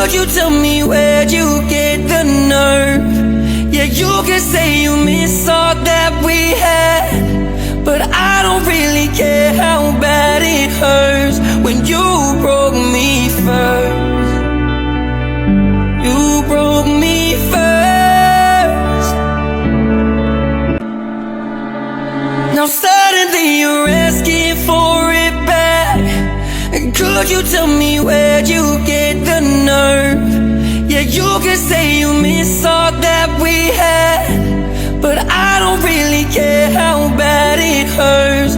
could you tell me where'd you get the nerve? Yeah, you can say you miss all that we had, but I don't really care how bad it hurts when you broke me first. You broke me first. Now suddenly you're asking for it back. And could you tell me where'd you get the nerve? Yeah, you can say you miss all that we had, but I don't really care how bad it hurts